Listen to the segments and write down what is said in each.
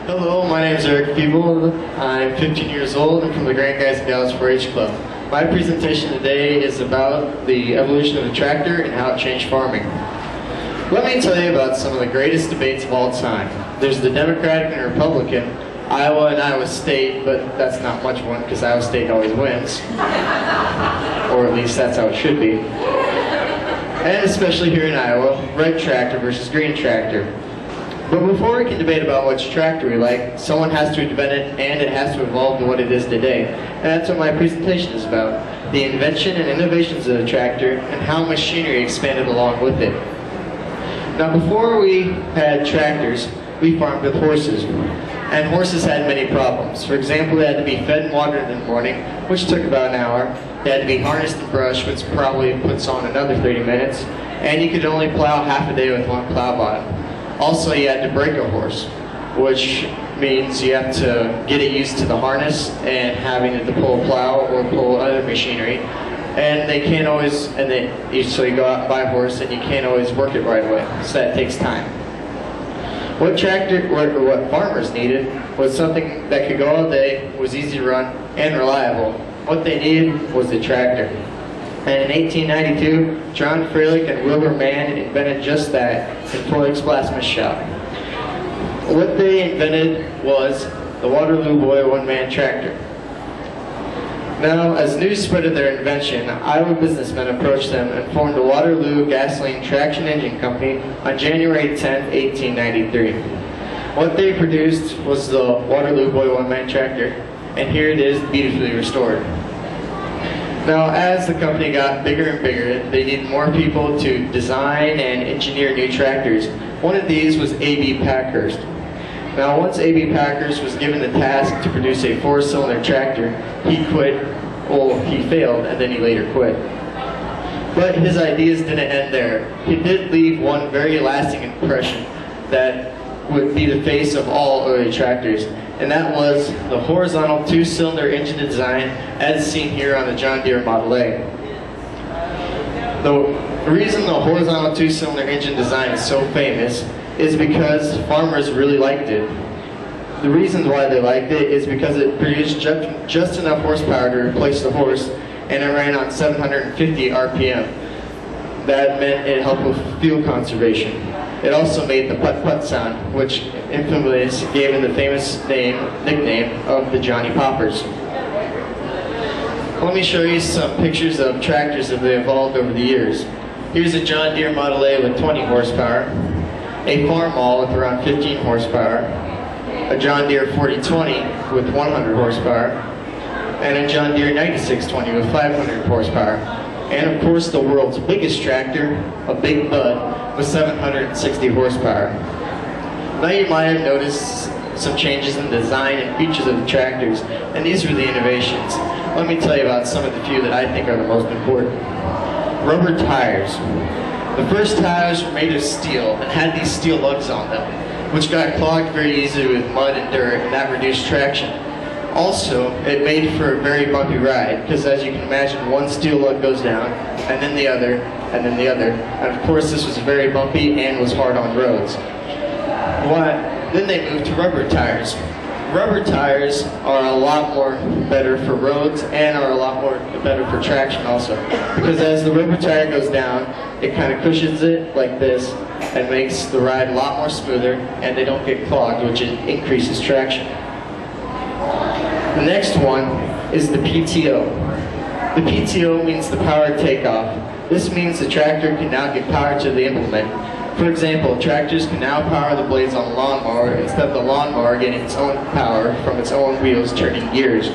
Hello, my name is Erik. I'm 15 years old and from the Grand Guys and Gals 4-H Club. My presentation today is about the evolution of the tractor and how it changed farming. Let me tell you about some of the greatest debates of all time. There's the Democratic and Republican, Iowa and Iowa State, but that's not much one because Iowa State always wins. Or at least that's how it should be. And especially here in Iowa, red tractor versus green tractor. But before we can debate about which tractor we like, someone has to invent it and it has to evolve to what it is today. And that's what my presentation is about. The invention and innovations of the tractor and how machinery expanded along with it. Now before we had tractors, we farmed with horses. And horses had many problems. For example, they had to be fed and watered in the morning, which took about an hour. They had to be harnessed and brushed, which probably puts on another 30 minutes. And you could only plow half a day with one plow bottom. Also, you had to break a horse, which means you have to get it used to the harness and having it to pull a plow or pull other machinery. And they can't always, so you go out and buy a horse and you can't always work it right away, so that takes time. What farmers needed was something that could go all day, was easy to run, and reliable. What they needed was a tractor. And in 1892, John Freilich and Wilbur Mann invented just that in Freilich's blacksmith shop. What they invented was the Waterloo Boy one-man tractor. Now, as news spread of their invention, Iowa businessmen approached them and formed the Waterloo Gasoline Traction Engine Company on January 10, 1893. What they produced was the Waterloo Boy one-man tractor, and here it is beautifully restored. Now, as the company got bigger and bigger, they needed more people to design and engineer new tractors. One of these was A.B. Packhurst. Now, once A.B. Packhurst was given the task to produce a 4-cylinder tractor, he quit, well, he failed, and then he later quit. But his ideas didn't end there. He did leave one very lasting impression that would be the face of all early tractors, and that was the horizontal 2-cylinder engine design as seen here on the John Deere Model A. The reason the horizontal 2-cylinder engine design is so famous is because farmers really liked it. The reason why they liked it is because it produced just enough horsepower to replace the horse, and it ran on 750 RPM. That meant it helped with fuel conservation. It also made the putt-putt sound, which infamously gave it the famous nickname of the Johnny Poppers. Let me show you some pictures of tractors that they evolved over the years. Here's a John Deere Model A with 20 horsepower, a Farmall with around 15 horsepower, a John Deere 4020 with 100 horsepower, and a John Deere 9620 with 500 horsepower. And of course the world's biggest tractor, a Big Bud, with 760 horsepower. Now you might have noticed some changes in design and features of the tractors, and these were the innovations. Let me tell you about some of the few that I think are the most important. Rubber tires. The first tires were made of steel and had these steel lugs on them, which got clogged very easily with mud and dirt, and that reduced traction. Also, it made for a very bumpy ride, because as you can imagine, one steel lug goes down, and then the other, and then the other. And of course, this was very bumpy and was hard on roads. Then they moved to rubber tires. Rubber tires are a lot more better for roads and are a lot more better for traction also. Because as the rubber tire goes down, it kind of cushions it like this and makes the ride a lot more smoother, and they don't get clogged, which increases traction. The next one is the PTO. The PTO means the powered takeoff. This means the tractor can now give power to the implement. For example, tractors can now power the blades on the lawnmower instead of the lawnmower getting its own power from its own wheels turning gears.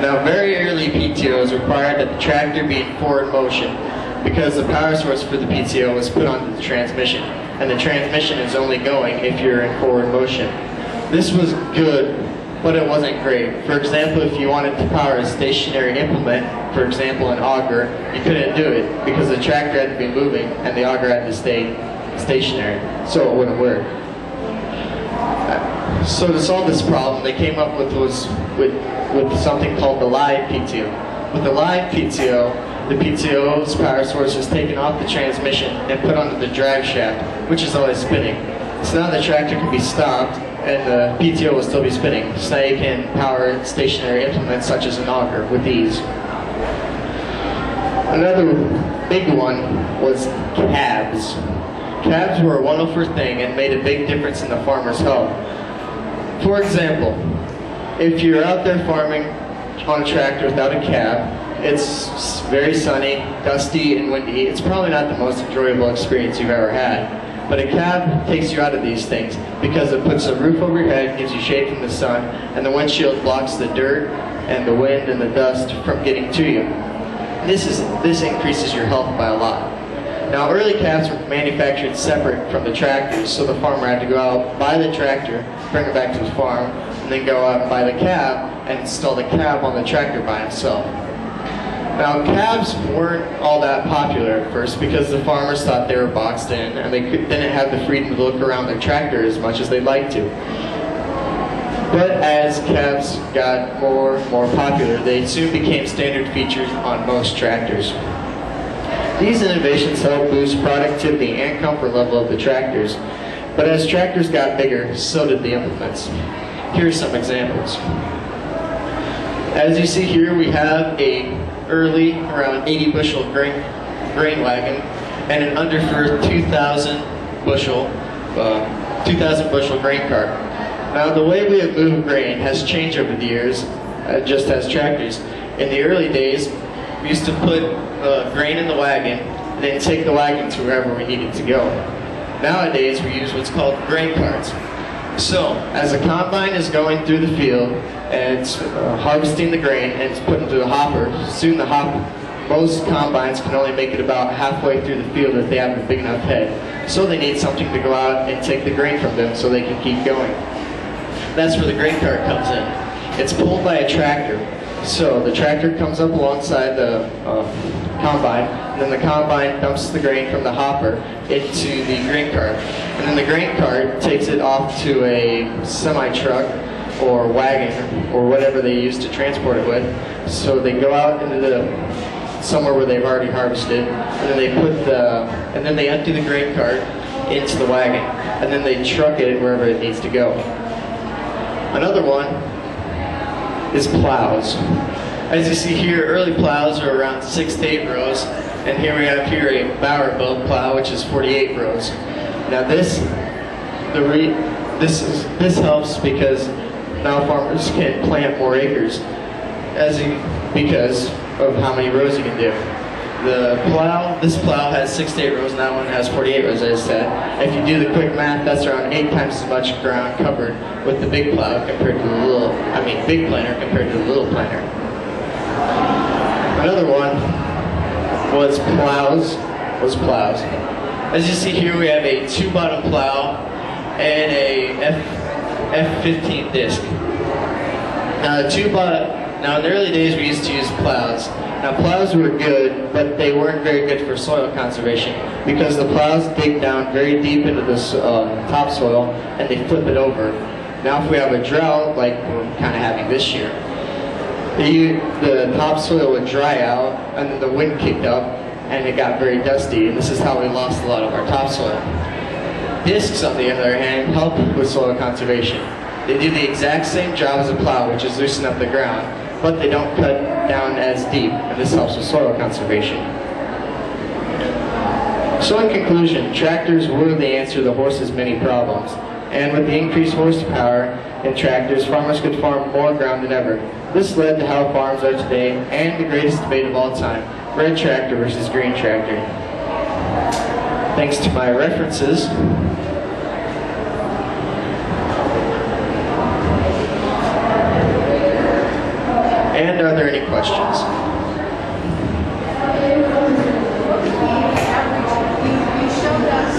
Now, very early PTOs required that the tractor be in forward motion because the power source for the PTO was put onto the transmission, and the transmission is only going if you're in forward motion. This was good, but it wasn't great. For example, if you wanted to power a stationary implement, for example an auger, you couldn't do it because the tractor had to be moving and the auger had to stay stationary, so it wouldn't work. So to solve this problem, they came up with something called the live PTO. With the live PTO, the PTO's power source is taken off the transmission and put onto the drag shaft, which is always spinning. So now the tractor can be stopped and the PTO will still be spinning. So now you can power stationary implements such as an auger with ease. Another big one was cabs. Cabs were a wonderful thing and made a big difference in the farmer's health. For example, if you're out there farming on a tractor without a cab, it's very sunny, dusty, and windy. It's probably not the most enjoyable experience you've ever had. But a cab takes you out of these things because it puts a roof over your head, gives you shade from the sun, and the windshield blocks the dirt and the wind and the dust from getting to you. This increases your health by a lot. Now, early cabs were manufactured separate from the tractors, so the farmer had to go out, buy the tractor, bring it back to the farm, and then go out and buy the cab and install the cab on the tractor by himself. Now, cabs weren't all that popular at first because the farmers thought they were boxed in and they didn't have the freedom to look around their tractor as much as they'd like to. But as cabs got more and more popular, they soon became standard features on most tractors. These innovations helped boost productivity and comfort level of the tractors. But as tractors got bigger, so did the implements. Here are some examples. As you see here, we have a early, around 80 bushel grain wagon and an under for 2,000 bushel grain cart. Now, the way we have moved grain has changed over the years, just as tractors. In the early days, we used to put grain in the wagon and then take the wagon to wherever we needed to go. Nowadays, we use what's called grain carts. So, as the combine is going through the field and it's harvesting the grain and it's put into the hopper, soon most combines can only make it about halfway through the field if they have a big enough head. So they need something to go out and take the grain from them so they can keep going. That's where the grain cart comes in. It's pulled by a tractor. So the tractor comes up alongside the combine, and then the combine dumps the grain from the hopper into the grain cart. And then the grain cart takes it off to a semi-truck or wagon or whatever they use to transport it with. So they go out into somewhere where they've already harvested, and then they empty the grain cart into the wagon, and then they truck it wherever it needs to go. Another one is plows. As you see here, early plows are around 6 to 8 rows, and here we have a Bauer built plow, which is 48 rows. Now this helps because now farmers can plant more acres, because of how many rows you can do. This plow has 6 to 8 rows, and that one has 48 rows, as I said. If you do the quick math, that's around 8 times as much ground covered with the big plow compared to the big planter compared to the little planter. Another one was plows. As you see here, we have a 2-bottom plow and a F15 disc. Now in the early days, we used to use plows. Now plows were good, but they weren't very good for soil conservation because the plows dig down very deep into the topsoil and they flip it over. Now if we have a drought, like we're kind of having this year, the topsoil would dry out and then the wind kicked up and it got very dusty, and this is how we lost a lot of our topsoil. Discs, on the other hand, help with soil conservation. They do the exact same job as a plow, which is loosen up the ground, but they don't cut down as deep, and this helps with soil conservation. So in conclusion, tractors were the answer to the horse's many problems, and with the increased horsepower in tractors, farmers could farm more ground than ever. This led to how farms are today, and the greatest debate of all time, red tractor versus green tractor. Thanks to my references, and are there any questions? You showed us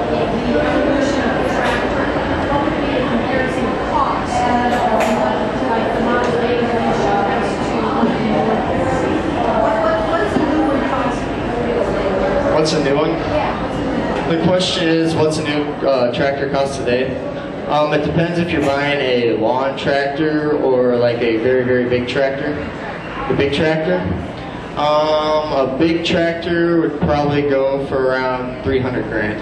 the evolution of the tractor. What would be a comparison of cost? Like the model A evolution as to what is a new one cost? What's a new one? Yeah. The question is, what's a new tractor cost today? It depends if you're buying a lawn tractor or like a very, very big tractor. The big tractor? A big tractor would probably go for around 300 grand.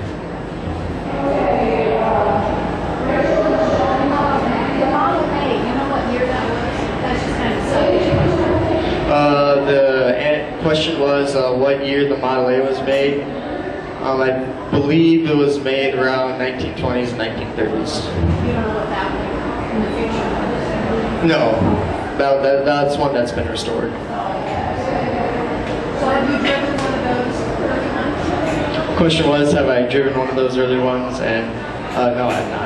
question was what year the Model A was made. I believe it was made around 1920s, 1930s. You don't know what that will in the future. No, that's one that's been restored. So have you driven one of those early ones? Question was, have I driven one of those early ones? And no, I have not.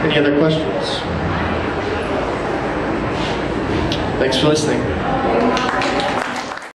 Any other questions? Thanks for listening.